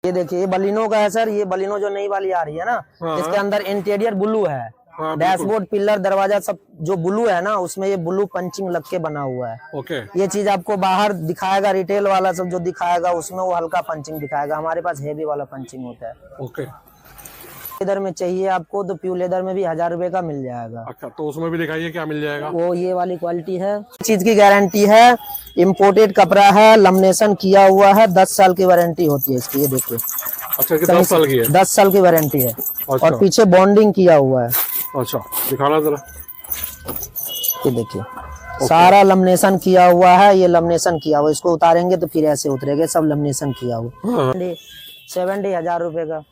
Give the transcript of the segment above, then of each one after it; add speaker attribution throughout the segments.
Speaker 1: ये देखिए ये बलिनो का है सर। ये बलिनो जो नई वाली आ रही है ना, इसके अंदर इंटीरियर ब्लू है। डैशबोर्ड, पिलर, दरवाजा सब जो ब्लू है ना, उसमें ये ब्लू पंचिंग लग के बना हुआ है।
Speaker 2: ओके।
Speaker 1: ये चीज आपको बाहर दिखाएगा, रिटेल वाला सब जो दिखाएगा उसमें वो हल्का पंचिंग दिखाएगा। हमारे पास हेवी वाला पंचिंग होता है।
Speaker 2: ओके।
Speaker 1: लेदर में चाहिए आपको तो प्योर लेदर में भी 1000 रुपए का मिल जाएगा।
Speaker 2: अच्छा, तो उसमें भी दिखाइए क्या मिल जाएगा।
Speaker 1: वो ये वाली क्वालिटी है, चीज की गारंटी है, इम्पोर्टेड कपड़ा है, लमिनेशन किया हुआ है, 10 साल की वारंटी होती है इसकी। ये देखिए।
Speaker 2: अच्छा, 10 साल की है।
Speaker 1: 10 साल की वारंटी है।
Speaker 2: अच्छा।
Speaker 1: और पीछे बॉन्डिंग किया हुआ है।
Speaker 2: अच्छा, दिखाना जरा।
Speaker 1: ये देखिए सारा लमिनेशन किया हुआ है। ये लमिनेशन किया हुआ, इसको उतारेंगे तो फिर ऐसे उतरेगा। सब लमिनेशन किया हुआ। 70,000 रुपए का।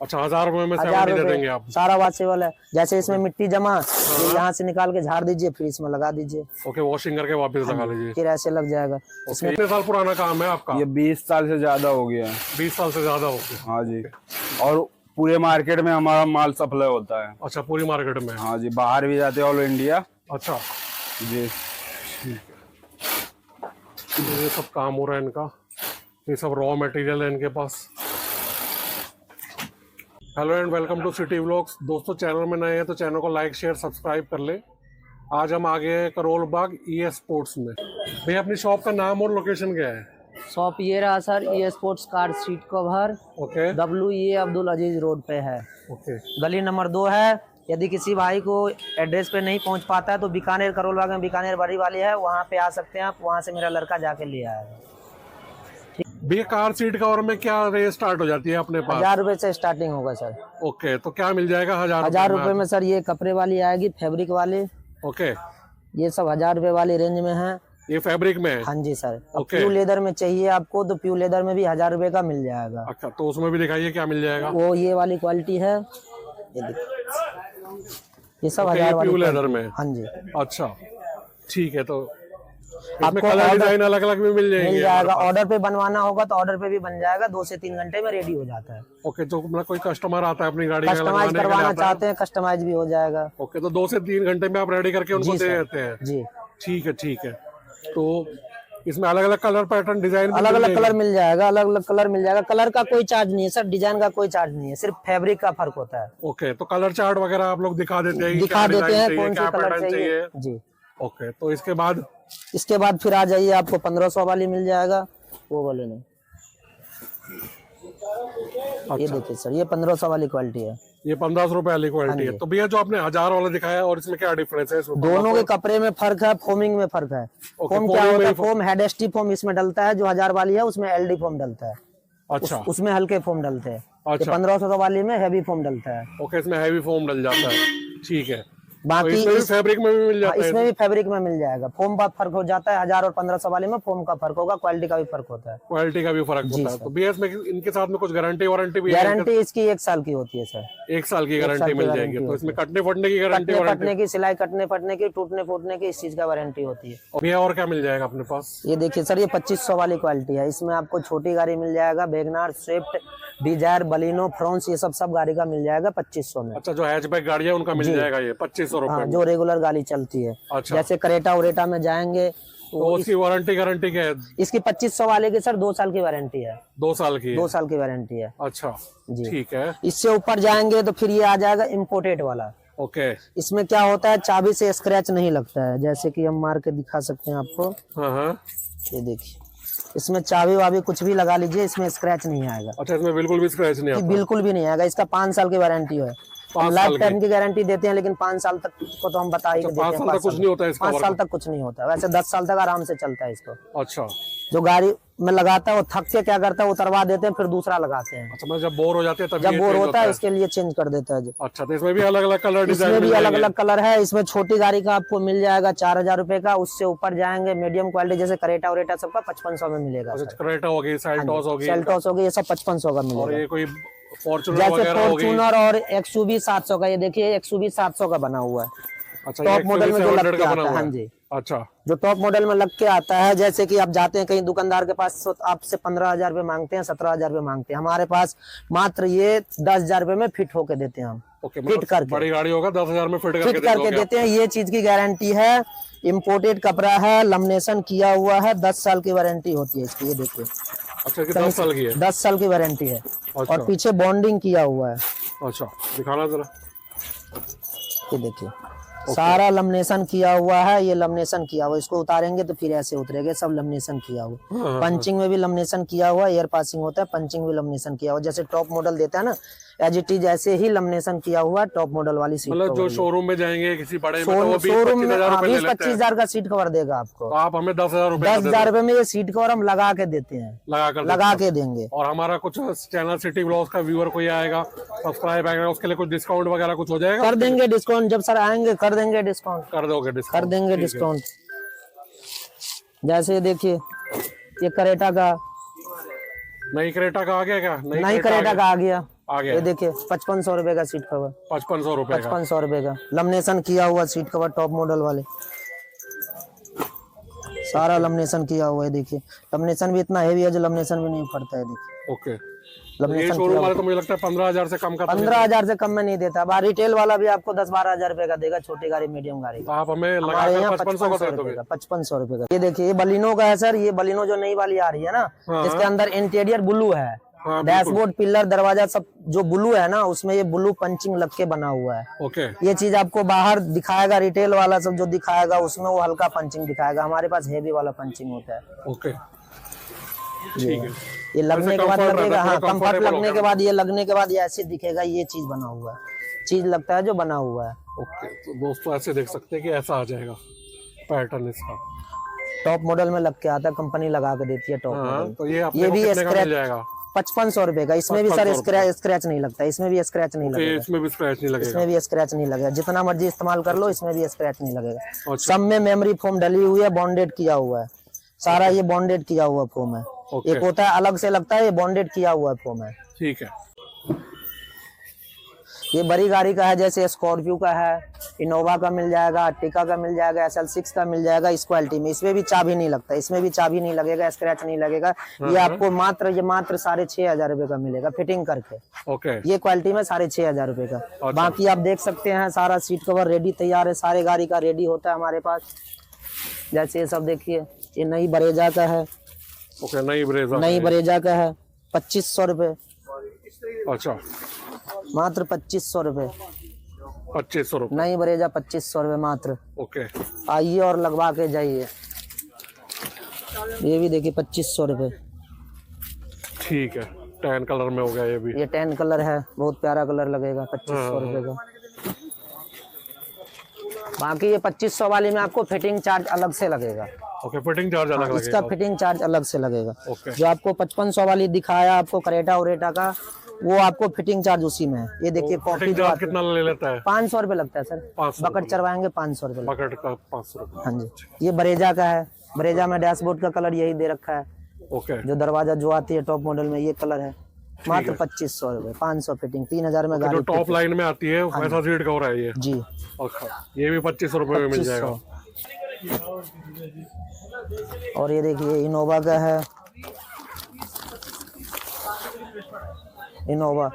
Speaker 2: अच्छा, 1000 रुपए में
Speaker 1: 1000
Speaker 2: दे देंगे आप।
Speaker 1: सारा वॉशेबल है। जैसे इसमें मिट्टी जमा, यहाँ से निकाल के झाड़ दीजिए, फिर इसमें लगा दीजिए।
Speaker 2: ओके, वॉशिंग करके वापस लगा लीजिए,
Speaker 1: फिर ऐसे लग जाएगा।
Speaker 2: इसमें कितने साल पुराना काम है आपका।
Speaker 3: ये 20 साल से ज्यादा हो गया है।
Speaker 2: 20 साल से ज्यादा हो गया।
Speaker 3: हाँ जी। और पूरे मार्केट में हमारा माल सप्लाई होता है।
Speaker 2: अच्छा, पूरी मार्केट में।
Speaker 3: हाँ जी, बाहर भी जाते हैं, ऑल इंडिया।
Speaker 2: अच्छा
Speaker 3: जी।
Speaker 2: ये सब काम हो रहा है इनका। ये सब रॉ मटेरियल है इनके पास। Hello and welcome to city vlogs. दोस्तों, चैनल में नए हैं तो चैनल को लाइक शेयर सब्सक्राइब कर ले। आज हम आ गए हैं करोल बाग ES स्पोर्ट्स में। भैया, अपनी शॉप का नाम और लोकेशन क्या है।
Speaker 1: शॉप ये रहा sir, ES sports car street cover.
Speaker 2: Okay.
Speaker 1: WA Abdul Aziz road पे है।
Speaker 2: ओके।
Speaker 1: गली नंबर 2 है। यदि किसी भाई को एड्रेस पे नहीं पहुंच पाता है तो बीकानेर करोल बाग में बीकानेर बड़ी वाली है, वहाँ पे आ सकते हैं आप। वहाँ से मेरा लड़का जाके ले आएगा।
Speaker 2: भैया, कार सीट कवर में क्या रेट स्टार्ट हो जाती है अपने पास।
Speaker 1: 1000 रुपए से स्टार्टिंग होगा सर।
Speaker 2: ओके, तो क्या मिल जाएगा
Speaker 1: 1000 रुपए में सर। ये कपड़े वाली आएगी, फैब्रिक वाली।
Speaker 2: ओके।
Speaker 1: ये सब 1000 रुपए वाली रेंज में है।
Speaker 2: ये फैब्रिक में है।
Speaker 1: हाँ जी सर।
Speaker 2: ओके।
Speaker 1: प्योर लेदर में चाहिए आपको तो प्योर लेदर में भी 1000 रुपए का मिल जाएगा।
Speaker 2: अच्छा, तो उसमें भी दिखाइए क्या मिल जाएगा।
Speaker 1: वो ये वाली क्वालिटी है। ये ये सब 1000 वाली
Speaker 2: प्योर लेदर में।
Speaker 1: हाँ जी।
Speaker 2: अच्छा, ठीक है। तो
Speaker 1: आपको
Speaker 2: कलर डिजाइन अलग अलग भी मिल जाएंगे।
Speaker 1: मिल जाएगा। ऑर्डर पे बनवाना होगा तो ऑर्डर पे भी बन जाएगा। 2 से 3 घंटे में रेडी हो जाता है।
Speaker 2: ओके, तो मतलब कोई कस्टमर आता है अपनी गाड़ी
Speaker 1: कस्टमाइज करवाना चाहते हैं, कस्टमाइज भी हो जाएगा।
Speaker 2: ओके, तो 2 से 3 घंटे में आप रेडी करके उनको दे देते हैं।
Speaker 1: जी,
Speaker 2: ठीक है, ठीक है। तो इसमें अलग अलग कलर पैटर्न डिजाइन
Speaker 1: अलग अलग कलर मिल जाएगा। अलग अलग कलर मिल जाएगा। कलर का कोई चार्ज नहीं है सर, डिजाइन का कोई चार्ज नहीं है, सिर्फ फैब्रिक का फर्क होता है।
Speaker 2: ओके, तो कलर चार्ट वगैरह आप लोग दिखा देते हैं।
Speaker 1: दिखा देते हैं कौन सा कलर चाहिए। जी।
Speaker 2: ओके, तो इसके बाद
Speaker 1: फिर आ जाइए, आपको 1500 वाली मिल जाएगा। वो बोले नहीं। ये देखिए सर, ये 1500 वाली क्वालिटी है।
Speaker 2: ये 1500 रुपए वाली क्वालिटी है। तो भैया, जो आपने 1000 वाला दिखाया और इसमें क्या डिफरेंस है।
Speaker 1: दोनों के कपड़े में फर्क है, फोमिंग में फर्क है। फोम क्या होता है, फोम हेड एसटी फोम इसमें डलता है। जो 1000 वाली है उसमें LD फोम डलता है।
Speaker 2: अच्छा।
Speaker 1: उसमें हल्के फोम डलते हैं।
Speaker 2: अच्छा।
Speaker 1: 1500 वाली में हैवी फोम डलता है।
Speaker 2: ओके, इसमें हैवी फोम डल जाता है। ठीक है।
Speaker 1: बाकी
Speaker 2: इसमें भी फैब्रिक में भी मिल जाता है।
Speaker 1: इसमें भी फैब्रिक में मिल जाएगा। फोम का फर्क हो जाता है। 1000 और 1500 वाले में फोम का फर्क होगा, क्वालिटी का भी फर्क होता है।
Speaker 2: क्वालिटी का भी फर्क होता है। तो भैया, इसमें इनके साथ में कुछ गारंटी वारंटी भी है।
Speaker 1: गारंटी इसकी 1 साल की होती है सर।
Speaker 2: 1 साल की गारंटी मिल जाएगी। तो इसमें कटने फटने की गारंटी
Speaker 1: फटने की, सिलाई कटने फटने की, टूटने फूटने की, इस चीज का वारंटी होती है।
Speaker 2: भैया, और क्या मिल जाएगा अपने पास।
Speaker 1: ये देखिए सर, ये 2500 वाली क्वालिटी है। इसमें आपको छोटी गाड़ी मिल जाएगा, WagonR, Swift, Dzire, Baleno, Fronx, ये सब गाड़ी का मिल जाएगा 2500 में।
Speaker 2: अच्छा, जो हैचबैक गाड़ी है उनका मिल जाएगा ये 2500 रुपए।
Speaker 1: जो रेगुलर गाड़ी चलती है।
Speaker 2: अच्छा।
Speaker 1: जैसे करेटा उरेटा में जाएंगे
Speaker 2: तो उसकी वारंटी गारंटी क्या है।
Speaker 1: इसकी 2500 वाले की सर 2 साल की वारंटी है।
Speaker 2: 2 साल की।
Speaker 1: 2 साल की वारंटी है।
Speaker 2: अच्छा
Speaker 1: जी,
Speaker 2: ठीक है।
Speaker 1: इससे ऊपर जाएंगे तो फिर ये आ जाएगा इम्पोर्टेड वाला।
Speaker 2: ओके।
Speaker 1: इसमें क्या होता है, चाबी से स्क्रैच नहीं लगता है। जैसे कि हम मार के दिखा सकते हैं आपको।
Speaker 2: हाँ।
Speaker 1: ये देखिए, इसमें चाबी वाबी कुछ भी लगा लीजिए, इसमें स्क्रैच नहीं आएगा।
Speaker 2: अच्छा, इसमें बिल्कुल भी स्क्रैच नहीं आता।
Speaker 1: बिल्कुल भी नहीं आएगा। इसका 5 साल की वारंटी है। हम लाइफ टाइम की गारंटी देते हैं, लेकिन 5 साल तक को तो हम बता ही देते हैं।
Speaker 2: 5 साल तक कुछ नहीं होता है इसका।
Speaker 1: 5 साल तक कुछ नहीं होता। वैसे 10 साल तक आराम से चलता है इसको।
Speaker 2: अच्छा।
Speaker 1: जो गाड़ी में लगाता है वो थक के क्या करता है, उतरवा देते हैं, फिर दूसरा लगाते हैं।
Speaker 2: अच्छा, मतलब जब बोर हो जाते हैं तब
Speaker 1: जब बोर होता है इसके लिए चेंज कर देता है।
Speaker 2: अच्छा, तो इसमें भी अलग अलग कलर डिजाइन।
Speaker 1: इसमें भी अलग अलग कलर है। इसमें छोटी गाड़ी का आपको मिल जाएगा 4000 रुपए का। उससे ऊपर जाएंगे मीडियम क्वालिटी जैसे करेटा उरेटा सबका 5500 में मिलेगा।
Speaker 2: करेटा होगी, सेल्टोस होगी,
Speaker 1: ये सब 5500 का मिलेगा।
Speaker 2: और ये कोई फॉर्च्यूनर
Speaker 1: जैसे
Speaker 2: वगैरह होगी।
Speaker 1: फॉर्च्यूनर और XUV 700 का। ये देखिए XUV 700 का बना हुआ है।
Speaker 2: अच्छा,
Speaker 1: टॉप मॉडल में जो लग के आता है।
Speaker 2: हाँ
Speaker 1: हाँ जी।
Speaker 2: अच्छा,
Speaker 1: जो टॉप मॉडल में लग के आता है। जैसे कि आप जाते हैं कहीं दुकानदार के पास, आपसे 15,000 रुपए मांगते हैं, 17,000 रुपए मांगते हैं। हमारे पास मात्र ये 10,000 रुपए में फिट होके देते हैं हम।
Speaker 2: ओके,
Speaker 1: फिट करके,
Speaker 2: बड़ी गाड़ी होगा 10,000 में फिट करके
Speaker 1: देते हैं। ये चीज की गारंटी है। इम्पोर्टेड कपड़ा है, लमिनेशन किया हुआ है, 10 साल की वारंटी होती है इसकी। ये देखिए
Speaker 2: अच्छा, कि 10 साल की है?
Speaker 1: 10 साल की वारंटी है।
Speaker 2: अच्छा।
Speaker 1: और पीछे बॉन्डिंग किया हुआ है,
Speaker 2: अच्छा, दिखाना जरा।
Speaker 1: ये देखिए सारा लमिनेशन किया हुआ है, ये लमिनेशन किया हुआ, इसको उतारेंगे तो फिर ऐसे उतरेगा, सब लमिनेशन किया हुआ।
Speaker 2: हाँ,
Speaker 1: पंचिंग में भी लमिनेशन किया हुआ, एयर पासिंग होता है, पंचिंग भी लमिनेशन किया हुआ, जैसे टॉप मॉडल देता है ना, एज इट इज ऐसे ही लमिनेशन किया हुआ टॉप मॉडल वाली सीट
Speaker 2: मतलब जो
Speaker 1: कवर।
Speaker 2: शोरूम में जाएंगे किसी बड़े में, तो वो 20-25
Speaker 1: शोरूम में
Speaker 2: हजार रुपए ले
Speaker 1: 20-25
Speaker 2: लेते हैं,
Speaker 1: हजार का सीट कवर देगा आपको।
Speaker 2: तो आप हमें 10,000 रुपए
Speaker 1: 10,000 रुपए में ये सीट कवर हम लगा के देते हैं, लगा के देंगे।
Speaker 2: और हमारा कुछ चैनल सिटी व्लॉग्स का व्यूअर कोई आएगा, सब्सक्राइब आएगा, उसके लिए कुछ डिस्काउंट वगैरह कुछ हो जाएगा?
Speaker 1: कर देंगे डिस्काउंट, जब सर आएंगे कर देंगे डिस्काउंट,
Speaker 2: कर दोगे डिस्काउंट?
Speaker 1: कर देंगे डिस्काउंट। जैसे देखिए ये करेटा का,
Speaker 2: नई क्रेटा का आ गया क्या?
Speaker 1: नई करेटा का आ गया,
Speaker 2: आ गया।
Speaker 1: ये देखिए 5500 रुपए का सीट कवर,
Speaker 2: 5500 रुपए का।
Speaker 1: 5500 रुपए का लमिनेशन किया हुआ सीट कवर टॉप मॉडल वाले, सारा लमिनेशन किया हुआ है। देखिए लमिनेशन भी इतना हेवी है जो लमिनेशन भी नहीं फटता है। देखिए
Speaker 2: ओके, ये
Speaker 1: लमिनेशन
Speaker 2: शोरूम वाले तो मुझे लगता है 15,000 से कम का तो नहीं
Speaker 1: 15,000 से कम में नहीं देता। अब रिटेल वाला भी आपको 10-12 हजार रुपए का देगा, छोटी गाड़ी मीडियम गाड़ी।
Speaker 2: तो आप हमें लगा
Speaker 1: हमारे
Speaker 2: कर
Speaker 1: यहाँ
Speaker 2: 5500 का दे दोगे?
Speaker 1: 5500 रुपए का। ये देखिए ये बलिनो का है सर, ये बलिनो जो नई वाली आ रही है ना, इसके अंदर इंटीरियर ब्लू है,
Speaker 2: हाँ,
Speaker 1: डैशबोर्ड पिलर दरवाजा सब जो ब्लू है ना, उसमें ये ब्लू पंचिंग लग के बना हुआ है।
Speaker 2: ओके,
Speaker 1: ये चीज आपको बाहर दिखाएगा, रिटेल वाला सब जो दिखाएगा उसमें वो हल्का पंचिंग दिखाएगा, हमारे पास हेवी वाला पंचिंग होता है।
Speaker 2: ओके, ठीक है।
Speaker 1: ये लगने के बाद
Speaker 2: comfort
Speaker 1: लगेगा,
Speaker 2: रहता है,
Speaker 1: हाँ
Speaker 2: थोड़ा
Speaker 1: कंफर्ट
Speaker 2: comfortable
Speaker 1: लगने के बाद, ये लगने के बाद ये ऐसे दिखेगा, ये चीज बना हुआ है, चीज लगता है जो बना हुआ है।
Speaker 2: ओके, तो दोस्तों ऐसे देख सकते हैं कि ऐसा आ जाएगा पैटर्न इसका।
Speaker 1: टॉप मॉडल में लग के आता है, कंपनी लगा के देती है टॉप
Speaker 2: हाँ,
Speaker 1: मॉडल।
Speaker 2: तो ये अपने
Speaker 1: ये
Speaker 2: को
Speaker 1: भी
Speaker 2: कितने का मिल
Speaker 1: स्क्रैच
Speaker 2: जाएगा?
Speaker 1: 5500 रुपए का। इसमें भी सर स्क्रैच नहीं लगता, इसमें भी स्क्रैच नहीं
Speaker 2: ओके,
Speaker 1: लगेगा,
Speaker 2: इसमें भी स्क्रैच नहीं लगेगा?
Speaker 1: इसमें भी स्क्रैच नहीं लगेगा, जितना मर्जी इस्तेमाल कर लो इसमें भी स्क्रैच नहीं लगेगा।
Speaker 2: अच्छा।
Speaker 1: सब में मेमोरी फोम डली हुई है, बॉन्डेड किया हुआ है, सारा ये बॉन्डेड किया हुआ फोम है।
Speaker 2: ओके।
Speaker 1: एक होता है अलग से लगता है, ये बॉन्डेड किया हुआ फोम है।
Speaker 2: ठीक है।
Speaker 1: ये बड़ी गाड़ी का है, जैसे स्कॉर्पियो का है, इनोवा का मिल जाएगा, अर्टिका का मिल जाएगा, SL6 का मिल जाएगा, इस क्वालिटी में। इसमें भी चाबी नहीं लगता, इसमें भी चाबी नहीं लगेगा, स्क्रैच नहीं लगेगा। ये आपको मात्र 6,500 रुपए का मिलेगा फिटिंग करके।
Speaker 2: ओके,
Speaker 1: ये क्वालिटी में 6,500 रुपए का। बाकी आप देख सकते हैं सारा सीट कवर रेडी तैयार है, सारे गाड़ी का रेडी होता है हमारे पास। जैसे ये सब देखिए, ये नई बरेजा का है,
Speaker 2: ओके, नई ब्रेजा,
Speaker 1: नई बरेजा का है, 2500 रुपए,
Speaker 2: अच्छा,
Speaker 1: मात्र 2500 रुपए।
Speaker 2: 2500 रुपए।
Speaker 1: नई बरेजा 2500 रुपए मात्र।
Speaker 2: ओके,
Speaker 1: आइए और लगवा के जाइए। ये भी देखिए 2500 रुपए।
Speaker 2: ठीक है, टैन कलर में हो गया ये भी।
Speaker 1: ये 10 कलर है, बहुत प्यारा कलर लगेगा, 2500 रुपए का। बाकी ये 2500 वाली में आपको फिटिंग चार्ज अलग से लगेगा।
Speaker 2: ओके, फिटिंग चार्ज अलग
Speaker 1: इसका
Speaker 2: लगेगा।
Speaker 1: फिटिंग चार्ज अलग से लगेगा।
Speaker 2: ओके।
Speaker 1: जो आपको 5500 वाली दिखाया आपको करेटा उरेटा का, वो आपको फिटिंग चार्ज उसी में है। ये देखिए कॉफी
Speaker 2: फिटिंग
Speaker 1: जो
Speaker 2: चार्ज
Speaker 1: आती है,
Speaker 2: कितना ले लेता है?
Speaker 1: 500 रुपए लगता है सर।
Speaker 2: 500
Speaker 1: बकेट चरवाएंगे 500 रुपए लगता
Speaker 2: बकेट का 500 रुपए।
Speaker 1: है। हाँ जी, ये बरेजा का है, बरेजा में डैशबोर्ड का कलर यही दे रखा है।
Speaker 2: ओके,
Speaker 1: जो दरवाजा जो आती है टॉप मॉडल में, ये कलर है, मात्र 2500 रुपए, 500 फिटिंग, 3000 में
Speaker 2: जो
Speaker 1: गाड़ी
Speaker 2: टॉप लाइन में आती है वैसा सीट कवर है ये?
Speaker 1: जी।
Speaker 2: अच्छा, ये भी 2500 रुपए में मिल जाएगा।
Speaker 1: 2500। और ये देखिए इनोवा का है, इनोवा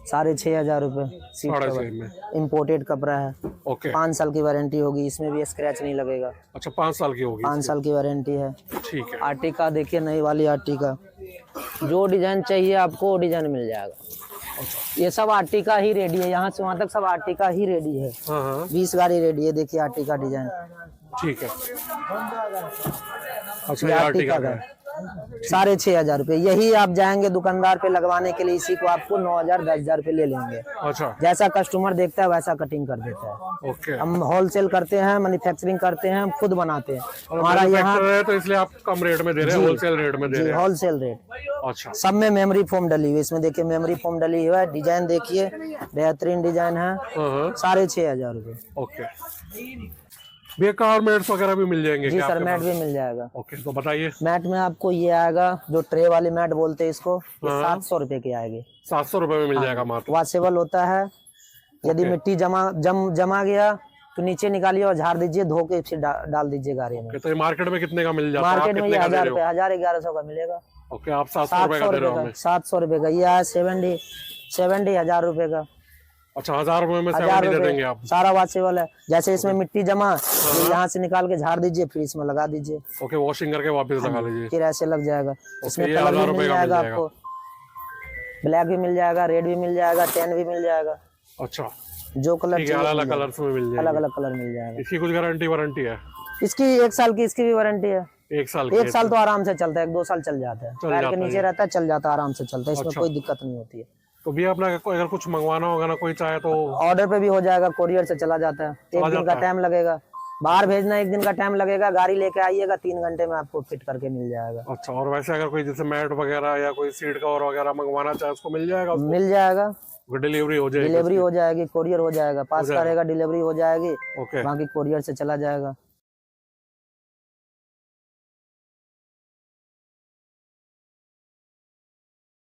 Speaker 1: 6,500 रुपए सीट
Speaker 2: 6,500
Speaker 1: कवर,
Speaker 2: में।
Speaker 1: इम्पोर्टेड कपड़ा है,
Speaker 2: ओके,
Speaker 1: 5 साल की वारंटी होगी, इसमें भी स्क्रैच नहीं लगेगा,
Speaker 2: अच्छा, 5 साल की होगी?
Speaker 1: 5 साल की वारंटी है।
Speaker 2: ठीक है।
Speaker 1: आर्टिका देखिए, नई वाली आर्टिका, जो डिजाइन चाहिए आपको वो डिजाइन मिल जाएगा। ये सब आर्टिका ही रेडी है, यहाँ से वहाँ तक सब आर्टिका ही रेडी है।
Speaker 2: हाँ हाँ,
Speaker 1: 20 गाड़ी रेडी है, देखिए आर्टिका डिजाइन।
Speaker 2: ठीक है। अच्छा,
Speaker 1: ये
Speaker 2: ये
Speaker 1: आर्टिका
Speaker 2: आर्टिका
Speaker 1: का
Speaker 2: का
Speaker 1: है,
Speaker 2: है।
Speaker 1: 6,500 रुपए। यही आप जाएंगे दुकानदार पे लगवाने के लिए, इसी को आपको 9,000 10,000 रुपए ले लेंगे।
Speaker 2: अच्छा,
Speaker 1: जैसा कस्टमर देखता है वैसा कटिंग कर देता है।
Speaker 2: ओके।
Speaker 1: हम होलसेल करते हैं, मैन्युफैक्चरिंग करते हैं, हम खुद बनाते हैं। हमारा यहाँ
Speaker 2: मैन्युफैक्चरर है तो इसलिए आप कम रेट में दे रहे हैं, होलसेल रेट में दे
Speaker 1: जी
Speaker 2: रहे हैं।
Speaker 1: Wholesale rate.
Speaker 2: अच्छा,
Speaker 1: सब में मेमोरी फोम डली हुई है, इसमें देखिए मेमोरी फोम डली हुई है। डिजाइन देखिए, बेहतरीन डिजाइन है।
Speaker 2: हाँ,
Speaker 1: 6,500 रुपए।
Speaker 2: ओके। भैया कार मैट्स वगैरह भी मिल जाएंगे
Speaker 1: जी
Speaker 2: क्या
Speaker 1: सर,
Speaker 2: आपके
Speaker 1: मैट
Speaker 2: पास?
Speaker 1: भी मिल जाएगा।
Speaker 2: ओके, तो बताइए।
Speaker 1: मैट में आपको ये आएगा, जो ट्रे वाली मैट बोलते हैं इसको, ये 700 रुपए की आएगी।
Speaker 2: 700 रुपए में मिल जाएगा मात्र?
Speaker 1: वॉशेबल होता है। यदि मिट्टी जमा गया तो नीचे निकालिए और झाड़ दीजिए, धो के फिर डाल दीजिए गाड़ी में।
Speaker 2: तो ये मार्केट में कितने का मिल जाता है? आप
Speaker 1: मार्केट में ये
Speaker 2: कितने का दे
Speaker 1: 1000
Speaker 2: रहे हो?
Speaker 1: रुपए, 1100 का मिलेगा।
Speaker 2: ओके, आप 700 रुपए का दे रहे हो हमें?
Speaker 1: 700 रुपए का। ये है 70,000 रुपए का।
Speaker 2: अच्छा 1000 रुपए में
Speaker 1: 1000
Speaker 2: 70 दे
Speaker 1: रुपए
Speaker 2: देंगे आप।
Speaker 1: सारा वॉशेबल है। जैसे इसमें मिट्टी जमा, ये यहाँ से निकाल के झाड़ दीजिए, फिर इसमें लगा दीजिए,
Speaker 2: ओके वॉशिंग करके वापस लगा लीजिए।
Speaker 1: फिर ऐसे लग जाएगा। इसमें
Speaker 2: ये
Speaker 1: कलर
Speaker 2: 1000
Speaker 1: भी
Speaker 2: रुपए
Speaker 1: मिल
Speaker 2: का मिल
Speaker 1: जाएगा
Speaker 2: जाएगा।
Speaker 1: आपको, ब्लैक भी मिल जाएगा, रेड भी मिल जाएगा, टैन भी मिल जाएगा,
Speaker 2: अच्छा
Speaker 1: जो कलर
Speaker 2: ठीक है,
Speaker 1: चाहिए
Speaker 2: अलग
Speaker 1: मिल
Speaker 2: अलग
Speaker 1: जाएगा।
Speaker 2: कलर्स में मिल
Speaker 1: अलग
Speaker 2: जाएगी।
Speaker 1: अलग कलर मिल जाएगा।
Speaker 2: इसकी कुछ गारंटी वारंटी है?
Speaker 1: इसकी 1 साल की इसकी भी वारंटी है।
Speaker 2: 1 साल की?
Speaker 1: 1 साल तो आराम से चलता है, 1-2 साल चल जाता है, पैर
Speaker 2: जाता
Speaker 1: के
Speaker 2: है
Speaker 1: नीचे
Speaker 2: ये।
Speaker 1: रहता है, चल जाता है, आराम से चलता है, इसमें
Speaker 2: अच्छा।
Speaker 1: कोई दिक्कत नहीं होती है।
Speaker 2: तो भैया अपना अगर कुछ मंगवाना होगा ना, कोई चाहे तो?
Speaker 1: ऑर्डर पे भी हो जाएगा, कोरियर से चला जाता है, 1 दिन का टाइम लगेगा। बाहर भेजना 1 दिन का टाइम लगेगा, गाड़ी लेके आइएगा, 3 घंटे में आपको फिट करके मिल जाएगा।
Speaker 2: अच्छा और वैसे अगर कोई जैसे मैट वगैरह या कोई सीट कवर वगैरह मंगवाना चाहे उसको मिल जाएगा?
Speaker 1: मिल जाएगा,
Speaker 2: डिलीवरी हो जाएगी?
Speaker 1: डिलीवरी हो जाएगी, कोरियर हो जाएगा, पास का रहेगा, डिलीवरी हो जाएगी,
Speaker 2: ओके
Speaker 1: बाकी कोरियर से चला जाएगा।